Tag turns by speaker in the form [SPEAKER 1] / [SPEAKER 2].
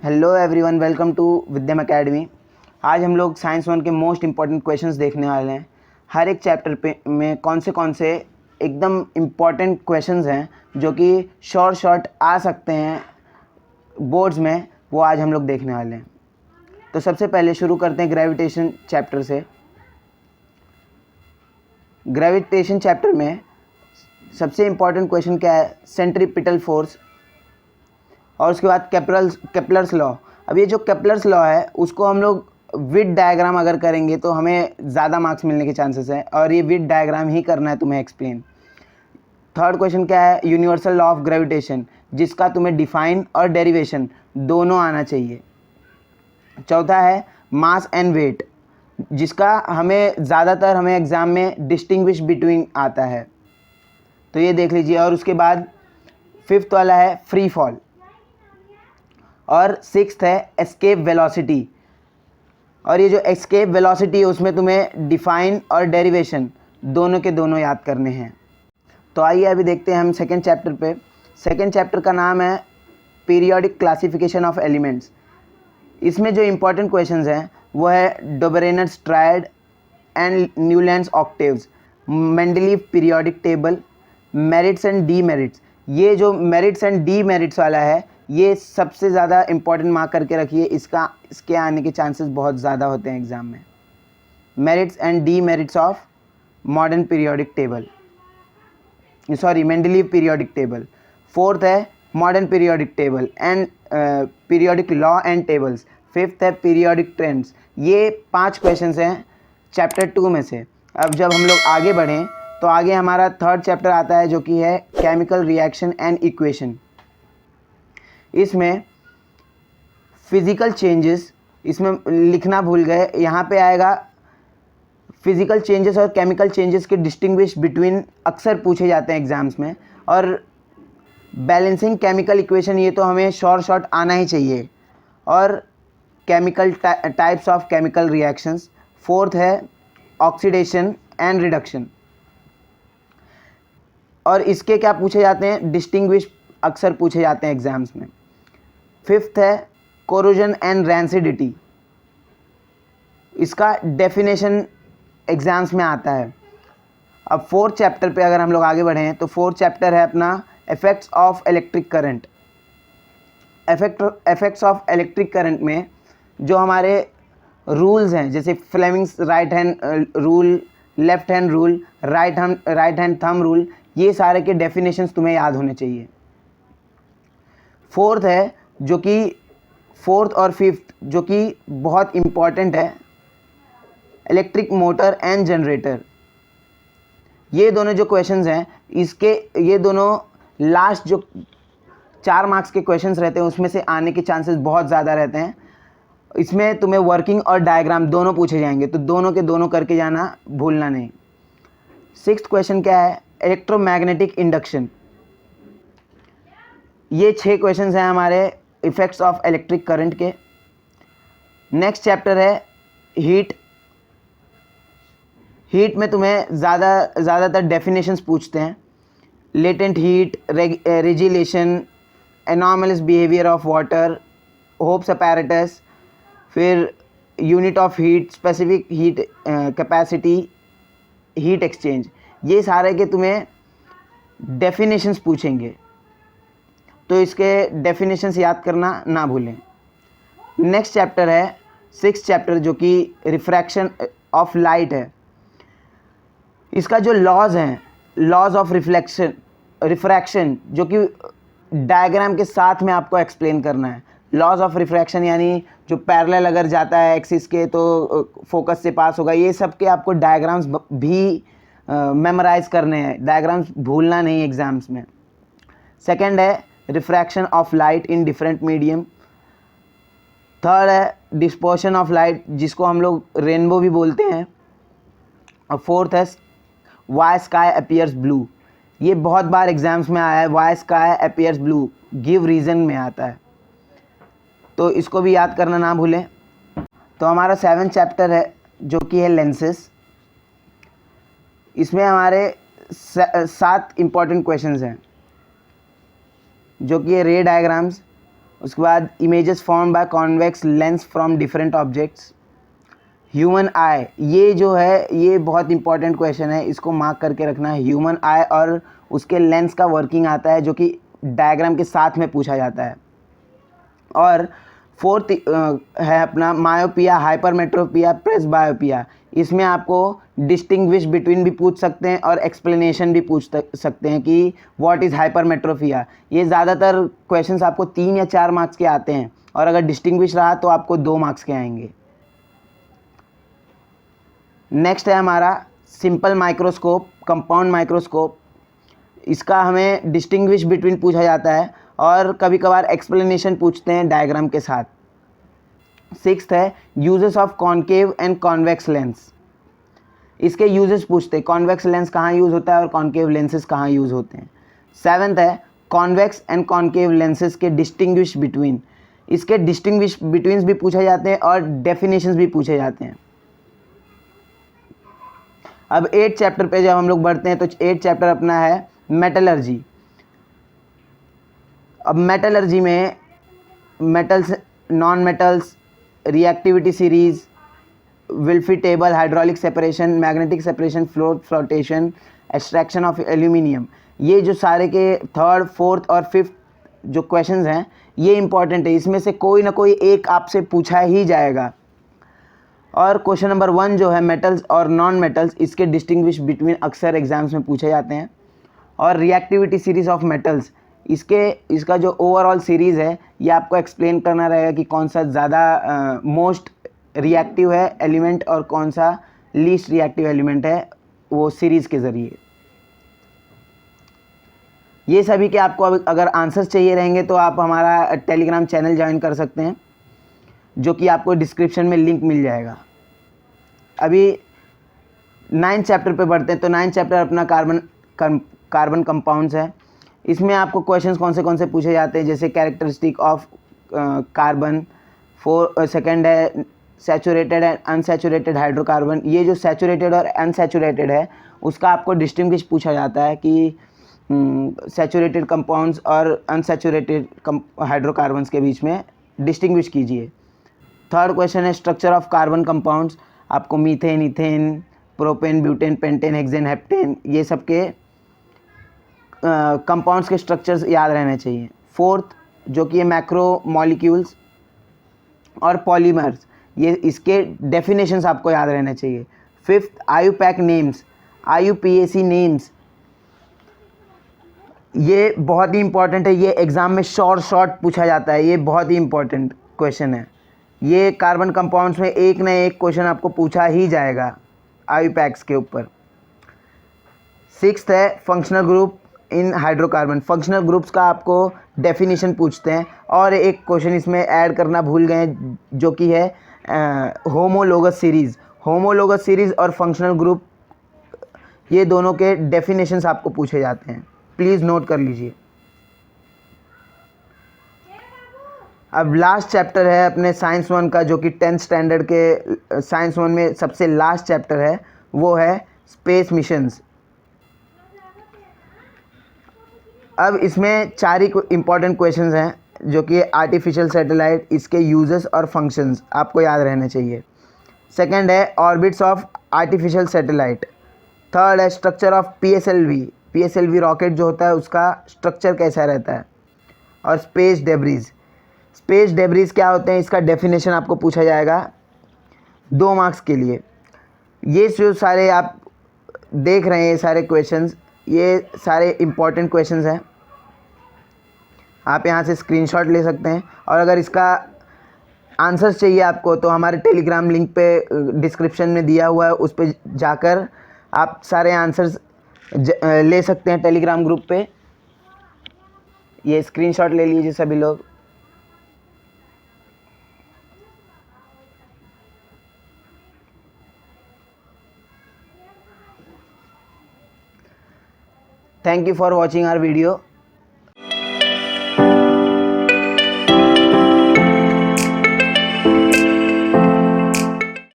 [SPEAKER 1] Hello everyone, welcome to Vidyam academy. आज हम लोग साइंस वन के मोस्ट इम्पॉर्टेंट क्वेश्चंस देखने वाले हैं। हर एक चैप्टर पे में कौन से एकदम इम्पॉर्टेंट क्वेश्चंस हैं जो कि शॉर्ट आ सकते हैं बोर्ड्स में, वो आज हम लोग देखने वाले हैं। तो सबसे पहले शुरू करते हैं ग्रेविटेशन चैप्टर से। ग्रेविटेशन चैप्टर में सबसे इम्पॉर्टेंट क्वेश्चन क्या है? सेंट्रीपिटल फोर्स, और उसके बाद केपलर्स लॉ। अब ये जो केपलर्स लॉ है उसको हम लोग विड डायग्राम अगर करेंगे तो हमें ज़्यादा मार्क्स मिलने के चांसेस हैं, और ये विड डायग्राम ही करना है तुम्हें एक्सप्लेन। थर्ड क्वेश्चन क्या है? यूनिवर्सल लॉ ऑफ ग्रेविटेशन, जिसका तुम्हें डिफाइन और डेरिवेशन दोनों आना चाहिए। चौथा है मास एंड वेट, जिसका ज़्यादातर हमें एग्ज़ाम में डिस्टिंग्विश बिटवीन आता है, तो ये देख लीजिए। और उसके बाद फिफ्थ वाला है फ्री फॉल, और सिक्स्थ है एस्केप वेलोसिटी। और ये जो एस्केप वेलोसिटी है उसमें तुम्हें डिफाइन और डेरिवेशन दोनों के दोनों याद करने हैं। तो आइए अभी देखते हैं हम सेकेंड चैप्टर पे। सेकेंड चैप्टर का नाम है पीरियोडिक क्लासिफिकेशन ऑफ एलिमेंट्स। इसमें जो इम्पोर्टेंट क्वेश्चंस हैं वो है Dobereiner's triad and Newlands octaves, Mendeleev periodic table, merits and demerits. ये जो मेरिट्स एंड डीमेरिट्स वाला है ये सबसे ज़्यादा इंपॉर्टेंट मार्क करके रखिए, इसके आने के चांसेस बहुत ज़्यादा होते हैं एग्ज़ाम में। Merits and demerits of modern periodic table, sorry Mendeleev periodic table. Fourth है modern periodic table and periodic law and tables. Fifth है पीरियोडिक ट्रेंड्स। ये 5 क्वेश्चंस हैं चैप्टर 2 में से। अब जब हम लोग आगे बढ़ें तो आगे हमारा थर्ड चैप्टर आता है जो कि है केमिकल रिएक्शन एंड इक्वेशन। इसमें फिज़िकल चेंजेस, इसमें लिखना भूल गए, यहाँ पे आएगा फिज़िकल चेंजेस और केमिकल चेंजेस के डिस्टिंग्विश बिटवीन अक्सर पूछे जाते हैं एग्ज़ाम्स में। और बैलेंसिंग केमिकल इक्वेशन, ये तो हमें शॉर्ट आना ही चाहिए। और chemical types of chemical reactions. Fourth है ऑक्सीडेशन एंड रिडक्शन, और इसके क्या पूछे जाते हैं? डिस्टिंग्विश अक्सर पूछे जाते हैं एग्ज़ाम्स में। फिफ्थ है कोरोजन एंड रैंसिडिटी, इसका डेफिनेशन एग्ज़ाम्स में आता है। अब फोर्थ चैप्टर पे अगर हम लोग आगे बढ़ें तो फोर्थ चैप्टर है अपना effects of electric current. Effects of electric current में जो हमारे रूल्स हैं, जैसे Fleming's right hand rule, left hand rule, right hand thumb rule, ये सारे के डेफिनेशंस तुम्हें याद होने चाहिए। फोर्थ है जो कि फोर्थ और फिफ्थ जो कि बहुत इम्पॉर्टेंट है, इलेक्ट्रिक मोटर एंड जनरेटर। ये दोनों जो क्वेश्चंस हैं ये दोनों लास्ट जो 4 मार्क्स के क्वेश्चंस रहते हैं उसमें से आने के चांसेस बहुत ज़्यादा रहते हैं। इसमें तुम्हें वर्किंग और डायग्राम दोनों पूछे जाएंगे, तो दोनों के दोनों करके जाना, भूलना नहीं। सिक्स्थ क्वेश्चन क्या है? Electromagnetic induction. ये 6 क्वेश्चंस हैं हमारे इफ़ेक्ट्स ऑफ इलेक्ट्रिक करंट के। नेक्स्ट चैप्टर है हीट में तुम्हें ज़्यादातर डेफिनेशंस पूछते हैं। Latent heat, regelation, anomalous behaviour of water, Hope's apparatus, फिर unit of heat, specific heat capacity, heat exchange. ये सारे के तुम्हें डेफिनेशंस पूछेंगे, तो इसके डेफिनेशंस याद करना ना भूलें। नेक्स्ट चैप्टर है सिक्स्थ चैप्टर जो कि रिफ्रैक्शन ऑफ लाइट है। इसका जो लॉज हैं, लॉज ऑफ रिफ्रैक्शन, जो कि डायग्राम के साथ में आपको एक्सप्लेन करना है। लॉज ऑफ रिफ्रैक्शन यानी जो पैरेलल अगर जाता है एक्सिस के तो फोकस से पास होगा, ये सब के आपको डायग्राम्स भी मेमोराइज करने हैं, डायग्राम्स भूलना नहीं एग्जाम्स में। सेकंड है refraction of light in different medium. Third है डिस्पर्शन ऑफ लाइट, जिसको हम लोग रेनबो भी बोलते हैं। और फोर्थ है वाई स्काई अपीयर्स ब्लू। ये बहुत बार एग्जाम्स में आया है, why sky appears blue, give reason में आता है, तो इसको भी याद करना ना भूलें। तो हमारा 7th चैप्टर है जो कि है लेंसेस। इसमें हमारे 7 इम्पॉर्टेंट क्वेश्चंस हैं जो कि रे डायग्राम्स, उसके बाद images form by convex lens from different objects. Human आई, ये जो है ये बहुत इंपॉर्टेंट क्वेश्चन है, इसको मार्क करके रखना है। ह्यूमन आई और उसके लेंस का वर्किंग आता है जो कि डायग्राम के साथ में पूछा जाता है। और फोर्थ है अपना मायोपिया, हाइपरमेट्रोपिया, प्रेसबायोपिया। इसमें आपको डिस्टिंग्विश बिटवीन भी पूछ सकते हैं और एक्सप्लेनेशन भी पूछ सकते हैं कि व्हाट इज़ हाइपरमेट्रोपिया। ये ज़्यादातर क्वेश्चंस आपको 3 या 4 मार्क्स के आते हैं, और अगर डिस्टिंग्विश रहा तो आपको 2 मार्क्स के आएंगे। नेक्स्ट है हमारा सिंपल माइक्रोस्कोप, कंपाउंड माइक्रोस्कोप। इसका हमें डिस्टिंग्विश बिटवीन पूछा जाता है और कभी कभार एक्सप्लेनेशन पूछते हैं डायग्राम के साथ। सिक्स्थ है uses of concave and convex lens. इसके यूजेस पूछते हैं, कॉन्वेक्स लेंस कहाँ यूज़ होता है और कॉन्केव लेंसेज कहाँ यूज़ होते हैं। सेवन्थ है कॉन्वेक्स एंड कॉन्केव लेंसेज के डिस्टिंग्विश बिटवीन। इसके डिस्टिंग्विश बिटवीन भी पूछे जाते हैं और डेफिनेशंस भी पूछे जाते हैं। अब 8 चैप्टर पे जब हम लोग बढ़ते हैं तो 8 चैप्टर अपना है मेटलर्जी। अब मेटलर्जी में metals, non metals, reactivity series, विल्फी table, hydraulic separation, magnetic separation, flotation, extraction of aluminium, ये जो सारे के थर्ड, फोर्थ और फिफ्थ जो क्वेश्चंस हैं ये इंपॉर्टेंट है। इसमें से कोई ना कोई एक आपसे पूछा ही जाएगा। और क्वेश्चन नंबर 1 जो है मेटल्स और नॉन मेटल्स, इसके डिस्टिंग्विश बिटवीन अक्सर एग्जाम्स में पूछे जाते हैं। और रिएक्टिविटी सीरीज़ ऑफ मेटल्स, इसका जो ओवरऑल सीरीज़ है ये आपको एक्सप्लेन करना रहेगा कि कौन सा ज़्यादा मोस्ट रिएक्टिव है एलिमेंट और कौन सा लीस्ट रिएक्टिव एलिमेंट है, वो सीरीज़ के ज़रिए। ये सभी के आपको अगर आंसर्स चाहिए रहेंगे तो आप हमारा टेलीग्राम चैनल ज्वाइन कर सकते हैं, जो कि आपको डिस्क्रिप्शन में लिंक मिल जाएगा। अभी 9 चैप्टर पे बढ़ते हैं। तो 9 चैप्टर अपना कार्बन कंपाउंड्स है। इसमें आपको क्वेश्चंस कौन से पूछे जाते हैं, जैसे कैरेक्टरिस्टिक ऑफ कार्बन। सेकंड है सैचुरेटेड एंड अनसैचुरेटेड हाइड्रोकार्बन। ये जो सैचुरेटेड और अनसैचुरेटेड है उसका आपको डिस्टिंग्विश पूछा जाता है कि सैचुरेटेड कंपाउंड्स और अनसैचुरेटेड हाइड्रोकार्बन्स के बीच में डिस्टिंग्विश कीजिए। थर्ड क्वेश्चन है स्ट्रक्चर ऑफ कार्बन कंपाउंड्स। आपको methane, ethane, propane, butane, pentane, hexane, heptane, ये सब के कंपाउंड्स के स्ट्रक्चर्स याद रहने चाहिए। फोर्थ जो कि ये मैक्रो मॉलिक्यूल्स और पॉलीमर्स, ये इसके डेफिनेशंस आपको याद रहने चाहिए। Fifth IUPAC names, IUPAC names, ये बहुत ही इंपॉर्टेंट है। ये एग्ज़ाम में शॉर्ट पूछा जाता है, ये बहुत ही इंपॉर्टेंट क्वेश्चन है। ये कार्बन कंपाउंड्स में एक न एक क्वेश्चन आपको पूछा ही जाएगा IUPACs के ऊपर। सिक्स्थ है functional group in hydrocarbon. Functional groups का आपको डेफिनेशन पूछते हैं। और एक क्वेश्चन इसमें ऐड करना भूल गए जो कि है होमोलोगस सीरीज़। होमोलोगस सीरीज़ और फंक्शनल ग्रुप, ये दोनों के डेफिनेशंस आपको पूछे जाते हैं, प्लीज़ नोट कर लीजिए। अब लास्ट चैप्टर है अपने साइंस 1 का, जो कि 10th स्टैंडर्ड के साइंस 1 में सबसे लास्ट चैप्टर है, वो है स्पेस मिशंस। अब इसमें 4 ही इंपॉर्टेंट क्वेश्चंस हैं, जो कि आर्टिफिशियल सैटेलाइट, इसके यूजेस और फंक्शंस आपको याद रहने चाहिए। सेकंड है orbits of artificial satellite. Third है स्ट्रक्चर ऑफ PSLV रॉकेट जो होता है उसका स्ट्रक्चर कैसा रहता है। और स्पेस डेब्रीज क्या होते हैं, इसका डेफिनेशन आपको पूछा जाएगा 2 मार्क्स के लिए। ये जो सारे आप देख रहे हैं ये सारे क्वेश्चंस, ये सारे इम्पॉर्टेंट क्वेश्चंस हैं। आप यहाँ से स्क्रीनशॉट ले सकते हैं। और अगर इसका आंसर्स चाहिए आपको तो हमारे टेलीग्राम लिंक पे डिस्क्रिप्शन में दिया हुआ है, उस पर जाकर आप सारे आंसर्स ले सकते हैं टेलीग्राम ग्रुप पे। ये स्क्रीनशॉट ले लीजिए सभी लोग। Thank you for watching our video.